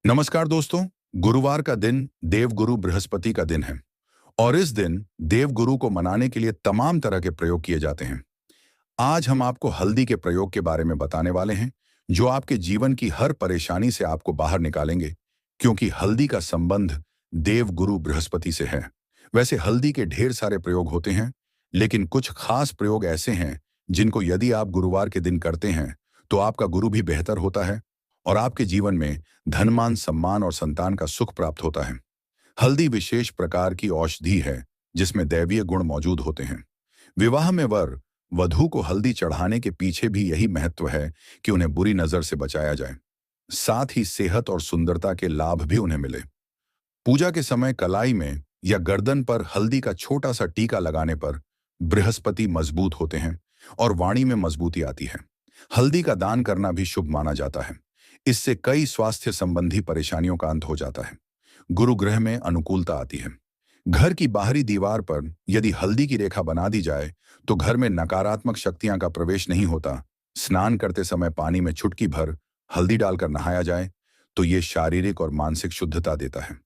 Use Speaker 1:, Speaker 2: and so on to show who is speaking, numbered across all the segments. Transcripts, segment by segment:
Speaker 1: नमस्कार दोस्तों। गुरुवार का दिन देवगुरु बृहस्पति का दिन है और इस दिन देवगुरु को मनाने के लिए तमाम तरह के प्रयोग किए जाते हैं। आज हम आपको हल्दी के प्रयोग के बारे में बताने वाले हैं जो आपके जीवन की हर परेशानी से आपको बाहर निकालेंगे, क्योंकि हल्दी का संबंध देवगुरु बृहस्पति से है। वैसे हल्दी के ढेर सारे प्रयोग होते हैं, लेकिन कुछ खास प्रयोग ऐसे हैं जिनको यदि आप गुरुवार के दिन करते हैं तो आपका गुरु भी बेहतर होता है और आपके जीवन में धनमान, सम्मान और संतान का सुख प्राप्त होता है। हल्दी विशेष प्रकार की औषधि है जिसमें दैवीय गुण मौजूद होते हैं। विवाह में वर वधू को हल्दी चढ़ाने के पीछे भी यही महत्व है कि उन्हें बुरी नजर से बचाया जाए, साथ ही सेहत और सुंदरता के लाभ भी उन्हें मिले। पूजा के समय कलाई में या गर्दन पर हल्दी का छोटा सा टीका लगाने पर बृहस्पति मजबूत होते हैं और वाणी में मजबूती आती है। हल्दी का दान करना भी शुभ माना जाता है। इससे कई स्वास्थ्य संबंधी परेशानियों का अंत हो जाता है। गुरु ग्रह में अनुकूलता आती है। घर की बाहरी दीवार पर यदि हल्दी की रेखा बना दी जाए तो घर में नकारात्मक शक्तियां का प्रवेश नहीं होता। स्नान करते समय पानी में चुटकी भर हल्दी डालकर नहाया जाए तो ये शारीरिक और मानसिक शुद्धता देता है।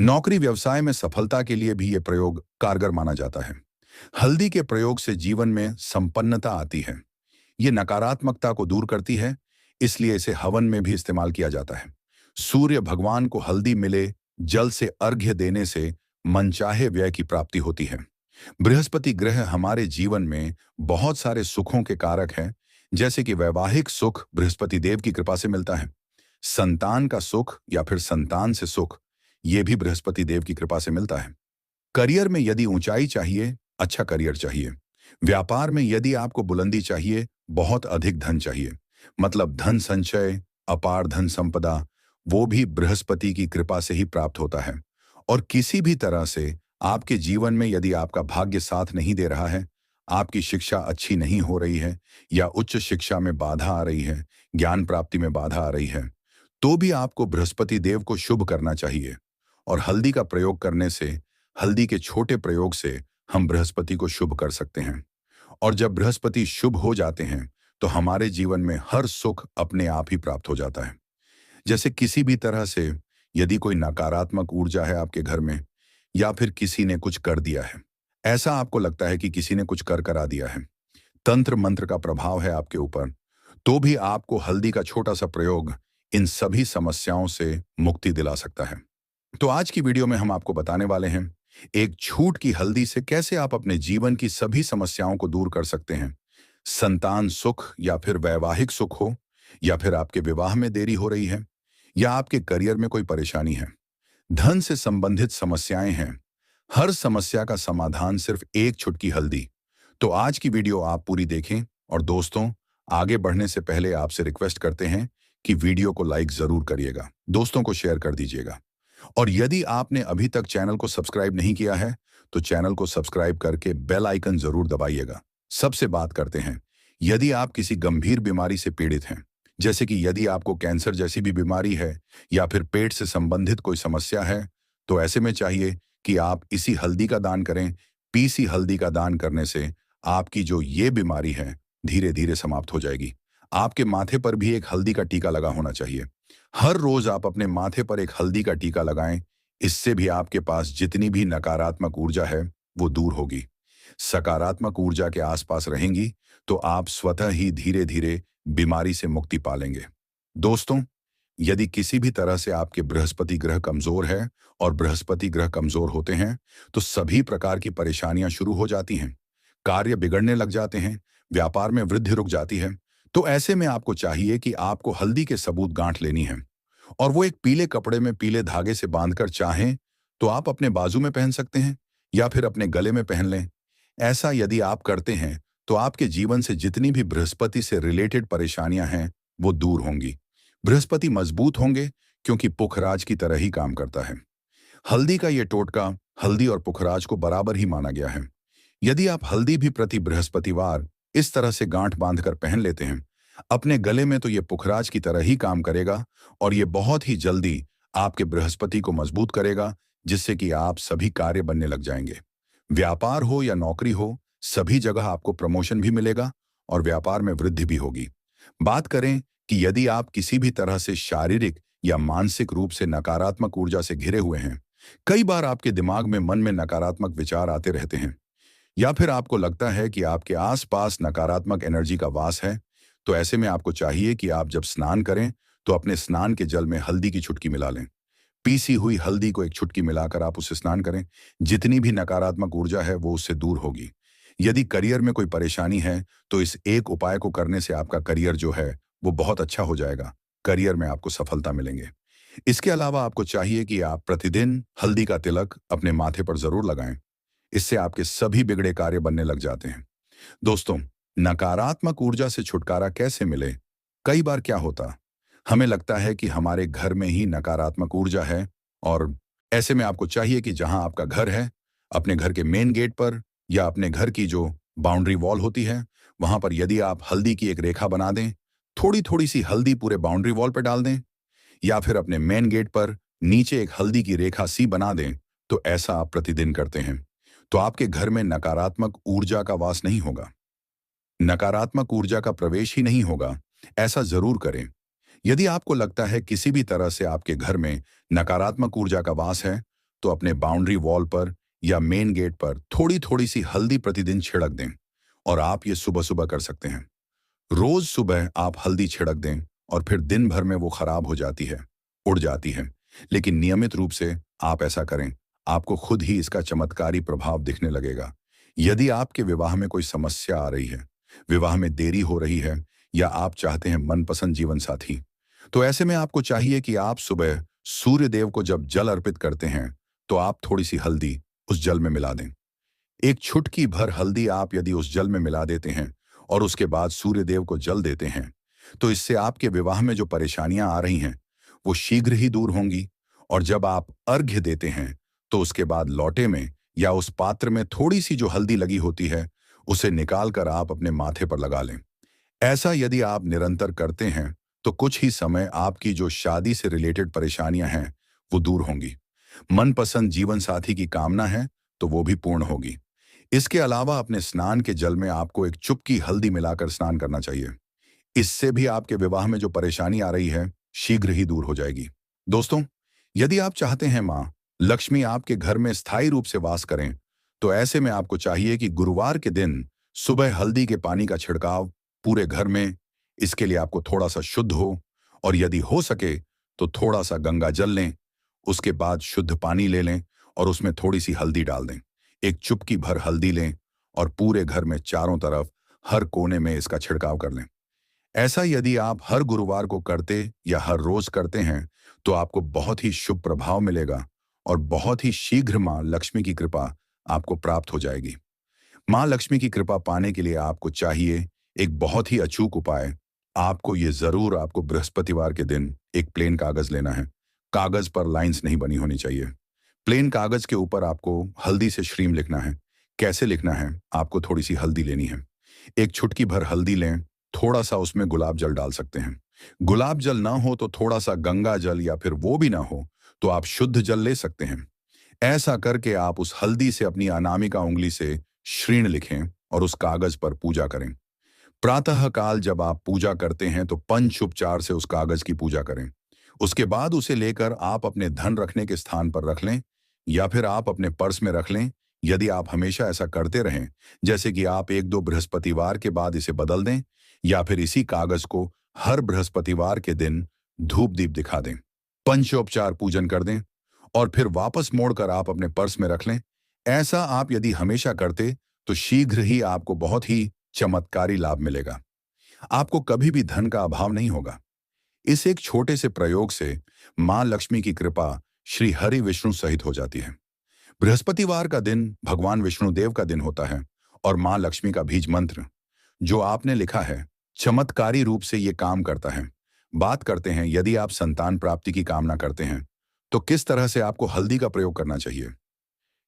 Speaker 1: नौकरी व्यवसाय में सफलता के लिए भी ये प्रयोग कारगर माना जाता है। हल्दी के प्रयोग से जीवन में संपन्नता आती है। ये नकारात्मकता को दूर करती है, इसलिए इसे हवन में भी इस्तेमाल किया जाता है। सूर्य भगवान को हल्दी मिले जल से अर्घ्य देने से मनचाहे व्यय की प्राप्ति होती है। बृहस्पति ग्रह हमारे जीवन में बहुत सारे सुखों के कारक हैं, जैसे कि वैवाहिक सुख बृहस्पति देव की कृपा से मिलता है। संतान का सुख या फिर संतान से सुख, ये भी बृहस्पति देव की कृपा से मिलता है। करियर में यदि ऊंचाई चाहिए, अच्छा करियर चाहिए। व्यापार में यदि आपको बुलंदी चाहिए, बहुत अधिक धन चाहिए, मतलब धन संचय, अपार धन संपदा, वो भी बृहस्पति की कृपा से ही प्राप्त होता है। और किसी भी तरह से आपके जीवन में यदि आपका भाग्य साथ नहीं दे रहा है, आपकी शिक्षा अच्छी नहीं हो रही है या उच्च शिक्षा में बाधा आ रही है, ज्ञान प्राप्ति में बाधा आ रही है, तो भी आपको बृहस्पति देव को शुभ करना चाहिए। और हल्दी का प्रयोग करने से, हल्दी के छोटे प्रयोग से हम बृहस्पति को शुभ कर सकते हैं। और जब बृहस्पति शुभ हो जाते हैं तो हमारे जीवन में हर सुख अपने आप ही प्राप्त हो जाता है। जैसे किसी भी तरह से यदि कोई नकारात्मक ऊर्जा है आपके घर में, या फिर किसी ने कुछ कर दिया है, ऐसा आपको लगता है कि किसी ने कुछ कर करा दिया है, तंत्र मंत्र का प्रभाव है आपके ऊपर, तो भी आपको हल्दी का छोटा सा प्रयोग इन सभी समस्याओं से मुक्ति दिला सकता है। तो आज की वीडियो में हम आपको बताने वाले हैं एक छूट की हल्दी से कैसे आप अपने जीवन की सभी समस्याओं को दूर कर सकते हैं। संतान सुख या फिर वैवाहिक सुख हो, या फिर आपके विवाह में देरी हो रही है, या आपके करियर में कोई परेशानी है, धन से संबंधित समस्याएं हैं, हर समस्या का समाधान सिर्फ एक चुटकी हल्दी। तो आज की वीडियो आप पूरी देखें। और दोस्तों, आगे बढ़ने से पहले आपसे रिक्वेस्ट करते हैं कि वीडियो को लाइक जरूर करिएगा, दोस्तों को शेयर कर दीजिएगा। और यदि आपने अभी तक चैनल को सब्सक्राइब नहीं किया है तो चैनल को सब्सक्राइब करके बेल आइकन जरूर दबाइएगा। सबसे बात करते हैं, यदि आप किसी गंभीर बीमारी से पीड़ित हैं, जैसे कि यदि आपको कैंसर जैसी भी बीमारी है या फिर पेट से संबंधित कोई समस्या है, तो ऐसे में चाहिए कि आप इसी हल्दी का दान करें। पीसी हल्दी का दान करने से आपकी जो ये बीमारी है धीरे धीरे समाप्त हो जाएगी। आपके माथे पर भी एक हल्दी का टीका लगा होना चाहिए। हर रोज आप अपने माथे पर एक हल्दी का टीका लगाएं। इससे भी आपके पास जितनी भी नकारात्मक ऊर्जा है वो दूर होगी। सकारात्मक ऊर्जा के आसपास रहेंगी तो आप स्वतः ही धीरे धीरे बीमारी से मुक्ति पालेंगे। दोस्तों, यदि किसी भी तरह से आपके बृहस्पति ग्रह कमजोर है, और बृहस्पति ग्रह कमजोर होते हैं तो सभी प्रकार की परेशानियां शुरू हो जाती हैं, कार्य बिगड़ने लग जाते हैं, व्यापार में वृद्धि रुक जाती है। तो ऐसे में आपको चाहिए कि आपको हल्दी के सबूत गांठ लेनी है, और वो एक पीले कपड़े में पीले धागे से बांधकर चाहें तो आप अपने बाजू में पहन सकते हैं या फिर अपने गले में पहन लें। ऐसा यदि आप करते हैं तो आपके जीवन से जितनी भी बृहस्पति से रिलेटेड परेशानियां हैं वो दूर होंगी। बृहस्पति मजबूत होंगे क्योंकि पुखराज की तरह ही काम करता है। हल्दी का ये टोटका हल्दी और पुखराज को बराबर ही माना गया है। यदि आप हल्दी भी प्रति बृहस्पतिवार इस तरह से गांठ बांधकर पहन लेते हैं अपने गले में, तो ये पुखराज की तरह ही काम करेगा और ये बहुत ही जल्दी आपके बृहस्पति को मजबूत करेगा, जिससे कि आप सभी कार्य बनने लग जाएंगे। व्यापार हो या नौकरी हो, सभी जगह आपको प्रमोशन भी मिलेगा और व्यापार में वृद्धि भी होगी। बात करें कि यदि आप किसी भी तरह से शारीरिक या मानसिक रूप से नकारात्मक ऊर्जा से घिरे हुए हैं, कई बार आपके दिमाग में मन में नकारात्मक विचार आते रहते हैं, या फिर आपको लगता है कि आपके आसपास नकारात्मक एनर्जी का वास है, तो ऐसे में आपको चाहिए कि आप जब स्नान करें तो अपने स्नान के जल में हल्दी की चुटकी मिला लें। पीसी हुई हल्दी को एक चुटकी मिलाकर आप उससे स्नान करें। जितनी भी नकारात्मक ऊर्जा है वो उससे दूर होगी। यदि करियर में कोई परेशानी है तो इस एक उपाय को करने से आपका करियर जो है वो बहुत अच्छा हो जाएगा। करियर में आपको सफलता मिलेंगे। इसके अलावा आपको चाहिए कि आप प्रतिदिन हल्दी का तिलक अपने माथे पर जरूर लगाएं। इससे आपके सभी बिगड़े कार्य बनने लग जाते हैं। दोस्तों, नकारात्मक ऊर्जा से छुटकारा कैसे मिले? कई बार क्या होता, हमें लगता है कि हमारे घर में ही नकारात्मक ऊर्जा है, और ऐसे में आपको चाहिए कि जहां आपका घर है, अपने घर के मेन गेट पर या अपने घर की जो बाउंड्री वॉल होती है, वहां पर यदि आप हल्दी की एक रेखा बना दें, थोड़ी थोड़ी सी हल्दी पूरे बाउंड्री वॉल पर डाल दें, या फिर अपने मेन गेट पर नीचे एक हल्दी की रेखा सी बना दें, तो ऐसा आप प्रतिदिन करते हैं, तो आपके घर में नकारात्मक ऊर्जा का वास नहीं होगा, नकारात्मक ऊर्जा का प्रवेश ही नहीं होगा। ऐसा जरूर करें। यदि आपको लगता है किसी भी तरह से आपके घर में नकारात्मक ऊर्जा का वास है, तो अपने बाउंड्री वॉल पर या मेन गेट पर थोड़ी थोड़ी सी हल्दी प्रतिदिन छिड़क दें, और आप ये सुबह सुबह कर सकते हैं। रोज सुबह आप हल्दी छिड़क दें, और फिर दिन भर में वो खराब हो जाती है, उड़ जाती है। लेकिन नियमित रूप से आप ऐसा करें, आपको खुद ही इसका चमत्कारी प्रभाव दिखने लगेगा। यदि आपके विवाह में कोई समस्या आ रही है, विवाह में देरी हो रही है, या आप चाहते हैं मनपसंद जीवन साथी, तो ऐसे में आपको चाहिए कि आप सुबह सूर्य देव को जब जल अर्पित करते हैं, तो आप थोड़ी सी हल्दी उस जल में मिला दें। एक चुटकी भर हल्दी आप यदि उस जल में मिला देते हैं और उसके बाद सूर्य देव को जल देते हैं, तो इससे आपके विवाह में जो परेशानियां आ रही हैं वो शीघ्र ही दूर होंगी। और जब आप अर्घ्य देते हैं, तो उसके बाद लौटे में या उस पात्र में थोड़ी सी जो हल्दी लगी होती है, उसे निकाल कर आप अपने माथे पर लगा लें। ऐसा यदि आप निरंतर करते हैं, तो कुछ ही समय आपकी जो शादी से रिलेटेड परेशानियां हैं वो दूर होंगी। मनपसंद जीवन साथी की कामना है तो वो भी पूर्ण होगी। इसके अलावा अपने स्नान के जल में आपको एक चुटकी हल्दी मिलाकर स्नान करना चाहिए। इससे भी आपके विवाह में जो परेशानी आ रही है शीघ्र ही दूर हो जाएगी। दोस्तों, यदि आप चाहते हैं माँ लक्ष्मी आपके घर में स्थायी रूप से वास करें, तो ऐसे में आपको चाहिए कि गुरुवार के दिन सुबह हल्दी के पानी का छिड़काव पूरे घर में। इसके लिए आपको थोड़ा सा शुद्ध हो, और यदि हो सके तो थोड़ा सा गंगा जल लें। उसके बाद शुद्ध पानी ले लें और उसमें थोड़ी सी हल्दी डाल दें। एक चुटकी भर हल्दी लें और पूरे घर में चारों तरफ हर कोने में इसका छिड़काव कर लें। ऐसा यदि आप हर गुरुवार को करते या हर रोज करते हैं, तो आपको बहुत ही शुभ प्रभाव मिलेगा, और बहुत ही शीघ्र माँ लक्ष्मी की कृपा आपको प्राप्त हो जाएगी। माँ लक्ष्मी की कृपा पाने के लिए आपको चाहिए एक बहुत ही अचूक उपाय। आपको ये जरूर आपको बृहस्पतिवार के दिन एक प्लेन कागज लेना है। कागज पर लाइंस नहीं बनी होनी चाहिए। प्लेन कागज के ऊपर आपको हल्दी से श्रीम लिखना है। कैसे लिखना है? आपको थोड़ी सी हल्दी लेनी है, एक चुटकी भर हल्दी लें, थोड़ा सा उसमें गुलाब जल डाल सकते हैं। गुलाब जल ना हो तो थोड़ा सा गंगा जल, या फिर वो भी ना हो तो आप शुद्ध जल ले सकते हैं। ऐसा करके आप उस हल्दी से अपनी अनामिका उंगली से श्रीण लिखें और उस कागज पर पूजा करें। प्रातः काल जब आप पूजा करते हैं तो पंचोपचार से उस कागज की पूजा करें। उसके बाद उसे लेकर आप अपने धन रखने के स्थान पर रख लें, या फिर आप अपने पर्स में रख लें। यदि आप हमेशा ऐसा करते रहें, जैसे कि आप एक दो बृहस्पतिवार के बाद इसे बदल दें, या फिर इसी कागज को हर बृहस्पतिवार के दिन धूप दीप दिखा दें, पंचोपचार पूजन कर दें, और फिर वापस मोड़कर आप अपने पर्स में रख लें। ऐसा आप यदि हमेशा करते, तो शीघ्र ही आपको बहुत ही चमत्कारी लाभ मिलेगा। आपको कभी भी धन का अभाव नहीं होगा। इस एक छोटे से प्रयोग से मां लक्ष्मी की कृपा श्री हरि विष्णु सहित हो जाती है। बृहस्पतिवार का दिन भगवान विष्णु देव का दिन होता है, और मां लक्ष्मी का बीज मंत्र जो आपने लिखा है चमत्कारी रूप से ये काम करता है। बात करते हैं, यदि आप संतान प्राप्ति की कामना करते हैं तो किस तरह से आपको हल्दी का प्रयोग करना चाहिए।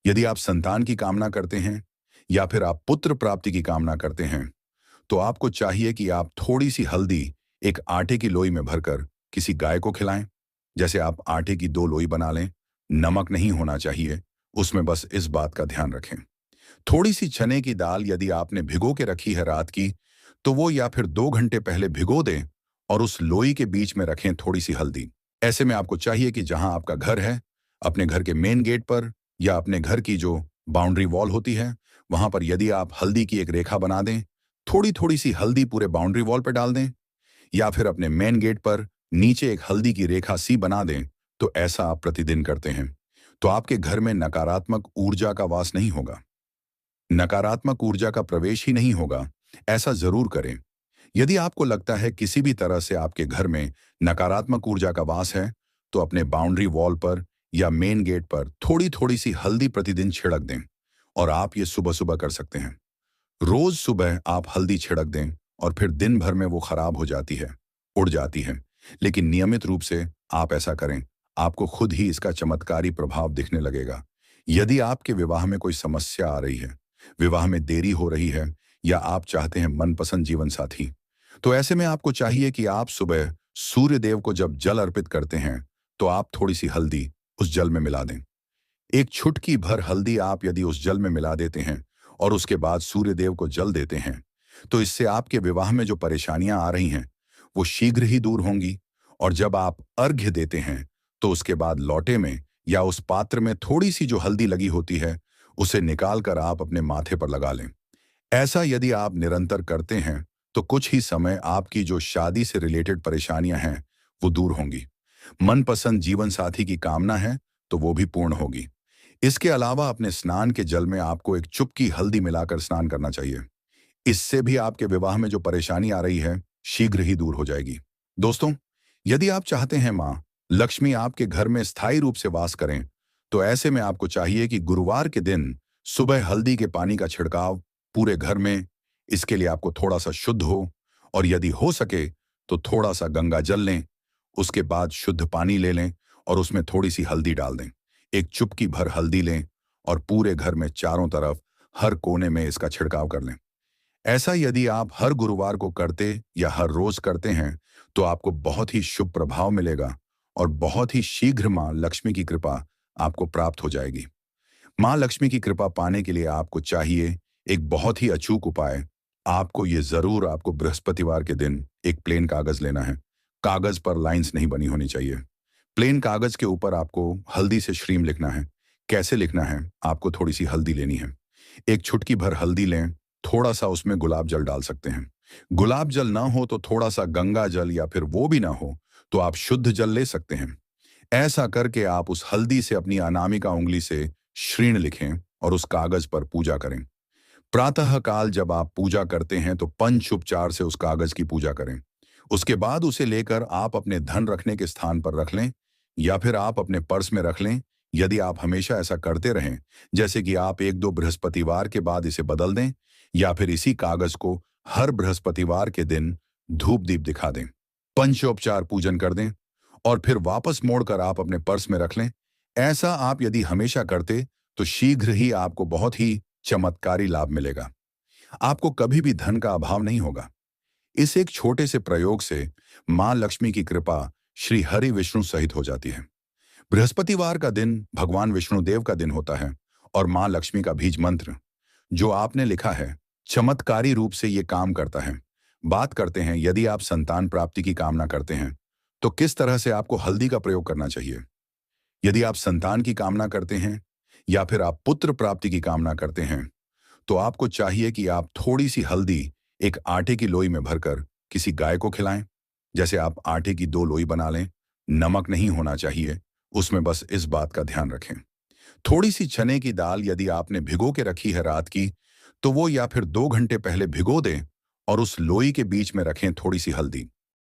Speaker 1: यदि आप संतान की कामना करते हैं या फिर आप पुत्र प्राप्ति की कामना करते हैं, तो आपको चाहिए कि आप थोड़ी सी हल्दी एक आटे की लोई में भरकर किसी गाय को खिलाएं। जैसे आप आटे की 2 लोई बना लें, नमक नहीं होना चाहिए उसमें, बस इस बात का ध्यान रखें। थोड़ी सी चने की दाल यदि आपने भिगो के रखी है रात की, तो वो या फिर 2 घंटे पहले भिगो दें और उस लोई के बीच में रखें थोड़ी सी हल्दी। ऐसे में आपको चाहिए कि जहां आपका घर है, अपने घर के मेन गेट पर या अपने घर की जो बाउंड्री वॉल होती है, वहां पर यदि आप हल्दी की एक रेखा बना दें, थोड़ी थोड़ी सी हल्दी पूरे बाउंड्री वॉल पर डाल दें, या फिर अपने मेन गेट पर नीचे एक हल्दी की रेखा सी बना दें, तो ऐसा आप प्रतिदिन करते हैं, तो आपके घर में नकारात्मक ऊर्जा का वास नहीं होगा, नकारात्मक ऊर्जा का प्रवेश ही नहीं होगा। ऐसा जरूर करें। यदि आपको लगता है किसी भी तरह से आपके घर में नकारात्मक ऊर्जा का वास है, तो अपने बाउंड्री वॉल पर या मेन गेट पर थोड़ी थोड़ी सी हल्दी प्रतिदिन छिड़क दें। और आप ये सुबह सुबह कर सकते हैं। रोज सुबह आप हल्दी छिड़क दें और फिर दिन भर में वो खराब हो जाती है, उड़ जाती है। लेकिन नियमित रूप से आप ऐसा करें, आपको खुद ही इसका चमत्कारी प्रभाव दिखने लगेगा। यदि आपके विवाह में कोई समस्या आ रही है, विवाह में देरी हो रही है, या आप चाहते हैं मनपसंद जीवन साथी, तो ऐसे में आपको चाहिए कि आप सुबह सूर्य देव को जब जल अर्पित करते हैं, तो आप थोड़ी सी हल्दी उस जल में मिला दें। एक चुटकी भर हल्दी आप यदि उस जल में मिला देते हैं और उसके बाद सूर्य देव को जल देते हैं, तो इससे आपके विवाह में जो परेशानियां आ रही हैं, वो शीघ्र ही दूर होंगी। और जब आप अर्घ्य देते हैं, तो उसके बाद लौटे में या उस पात्र में थोड़ी सी जो हल्दी लगी होती है, उसे निकाल कर आप अपने माथे पर लगा लें। ऐसा यदि आप निरंतर करते हैं, तो कुछ ही समय आपकी जो शादी से रिलेटेड परेशानियां हैं, वो दूर होंगी। मनपसंद जीवन साथी की कामना है, तो वो भी पूर्ण होगी। इसके अलावा अपने स्नान के जल में आपको एक चुटकी हल्दी मिलाकर स्नान करना चाहिए। इससे भी आपके विवाह में जो परेशानी आ रही है, शीघ्र ही दूर हो जाएगी। दोस्तों, यदि आप चाहते हैं माँ लक्ष्मी आपके घर में स्थायी रूप से वास करें, तो ऐसे में आपको चाहिए कि गुरुवार के दिन सुबह हल्दी के पानी का छिड़काव पूरे घर में, इसके लिए आपको थोड़ा सा शुद्ध हो, और यदि हो सके तो थोड़ा सा गंगा जल लें, उसके बाद शुद्ध पानी ले लें और उसमें थोड़ी सी हल्दी डाल दें। एक चुटकी भर हल्दी लें और पूरे घर में चारों तरफ हर कोने में इसका छिड़काव कर लें। ऐसा यदि आप हर गुरुवार को करते या हर रोज करते हैं, तो आपको बहुत ही शुभ प्रभाव मिलेगा और बहुत ही शीघ्र मां लक्ष्मी की कृपा आपको प्राप्त हो जाएगी। मां लक्ष्मी की कृपा पाने के लिए आपको चाहिए एक बहुत ही अचूक उपाय। आपको ये जरूर आपको बृहस्पतिवार के दिन एक प्लेन कागज लेना है। कागज पर लाइंस नहीं बनी होनी चाहिए। प्लेन कागज के ऊपर आपको हल्दी से श्रीम लिखना है। कैसे लिखना है? आपको थोड़ी सी हल्दी लेनी है, एक चुटकी भर हल्दी लें, थोड़ा सा उसमें गुलाब जल डाल सकते हैं। गुलाब जल ना हो तो थोड़ा सा गंगा जल, या फिर वो भी ना हो तो आप शुद्ध जल ले सकते हैं। ऐसा करके आप उस हल्दी से अपनी अनामिका उंगली से श्रीण लिखें और उस कागज पर पूजा करें। प्रातः काल जब आप पूजा करते हैं, तो पंच उपचार से उस कागज की पूजा करें। उसके बाद उसे लेकर आप अपने धन रखने के स्थान पर रख लें, या फिर आप अपने पर्स में रख लें। यदि आप हमेशा ऐसा करते रहें, जैसे कि आप एक दो बृहस्पतिवार के बाद इसे बदल दें, या फिर इसी कागज को हर बृहस्पतिवार के दिन धूप दीप दिखा दें, पंचोपचार पूजन कर दें और फिर वापस मोड़कर आप अपने पर्स में रख लें। ऐसा आप यदि हमेशा करते, तो शीघ्र ही आपको बहुत ही चमत्कारी लाभ मिलेगा। आपको कभी भी धन का अभाव नहीं होगा। इस एक छोटे से प्रयोग से मां लक्ष्मी की कृपा श्री हरि विष्णु सहित हो जाती है। बृहस्पतिवार का दिन भगवान विष्णुदेव का दिन होता है और मां लक्ष्मी का बीज मंत्र जो आपने लिखा है, चमत्कारी रूप से ये काम करता है। बात करते हैं, यदि आप संतान प्राप्ति की कामना करते हैं, तो किस तरह से आपको हल्दी का प्रयोग करना चाहिए। यदि आप संतान की कामना करते हैं या फिर आप पुत्र प्राप्ति की कामना करते हैं, तो आपको चाहिए कि आप थोड़ी सी हल्दी एक आटे की लोई में भरकर किसी गाय को खिलाएं। जैसे आप आटे की 2 लोई बना लें, नमक नहीं होना चाहिए, उसमें बस इस बात का ध्यान रखें। थोड़ी सी चने की दाल यदि आपने भिगो के रखी है रात की, तो वो या फिर 2 घंटे पहले भिगो दें और उस लोई के बीच में रखें थोड़ी सी हल्दी।